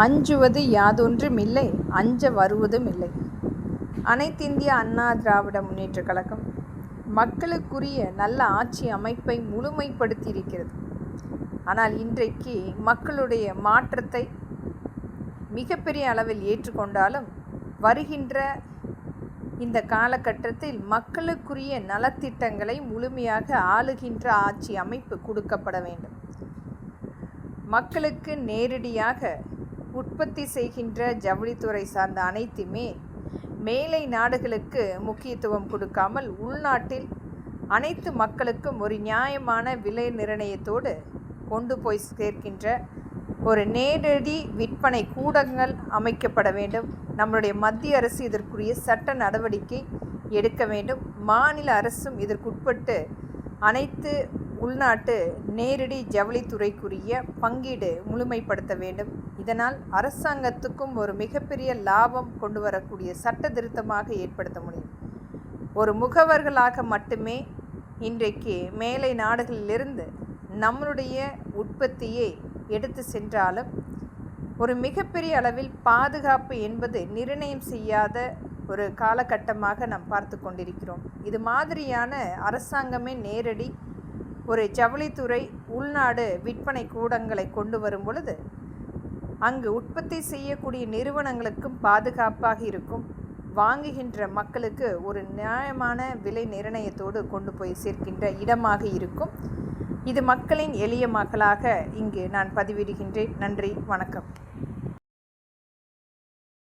அஞ்சுவது யாதொன்றுமில்லை, அஞ்ச வருவதுமில்லை. அனைத்திந்திய அண்ணா திராவிட முன்னேற்றக் கழகம் மக்களுக்குரிய நல்ல ஆட்சி அமைப்பை முழுமைப்படுத்தியிருக்கிறது. ஆனால் இன்றைக்கு மக்களுடைய மாற்றத்தை மிகப்பெரிய அளவில் ஏற்றுக்கொண்டாலும் வருகின்ற இந்த காலகட்டத்தில் மக்களுக்குரிய நலத்திட்டங்களை முழுமையாக ஆளுகின்ற ஆட்சி அமைப்பு கொடுக்கப்பட வேண்டும். மக்களுக்கு நேரடியாக உற்பத்தி செய்கின்ற ஜவுளித்துறை சார்ந்த அனைத்துமே மேலை நாடுகளுக்கு முக்கியத்துவம் கொடுக்காமல் உள்நாட்டில் அனைத்து மக்களுக்கும் ஒரு நியாயமான விலை நிர்ணயத்தோடு கொண்டு போய் சேர்க்கின்ற ஒரு நேரடி விற்பனை கூடங்கள் அமைக்கப்பட வேண்டும். நம்முடைய மத்திய அரசு இதற்குரிய சட்ட நடவடிக்கை எடுக்க வேண்டும். மாநில அரசும் இதற்குட்பட்டு அனைத்து உள்நாட்டு நேரடி ஜவுளித்துறைக்குரிய பங்கீடு முழுமைப்படுத்த வேண்டும். இதனால் அரசாங்கத்துக்கும் ஒரு மிகப்பெரிய லாபம் கொண்டு வரக்கூடிய சட்ட திருத்தமாக ஏற்படுத்த முடியும். ஒரு முகவர்களாக மட்டுமே இன்றைக்கு மேலை நாடுகளிலிருந்து நம்மளுடைய உற்பத்தியை எடுத்து சென்றாலும் ஒரு மிகப்பெரிய அளவில் பாதுகாப்பு என்பது நிர்ணயம் செய்யாத ஒரு காலகட்டமாக நாம் பார்த்து கொண்டிருக்கிறோம். இது மாதிரியான அரசாங்கமே நேரடி ஒரு ஜவுளித்துறை உள்நாடு விற்பனை கூடங்களை கொண்டு வரும் பொழுது அங்கு உற்பத்தி செய்யக்கூடிய நிறுவனங்களுக்கும் பாதுகாப்பாக இருக்கும். வாங்குகின்ற மக்களுக்கு ஒரு நியாயமான விலை நிர்ணயத்தோடு கொண்டு போய் சேர்க்கின்ற இடமாக இருக்கும். இது மக்களின் எளிய மக்களாக இங்கு நான் பதிவிடுகின்றேன். நன்றி, வணக்கம்.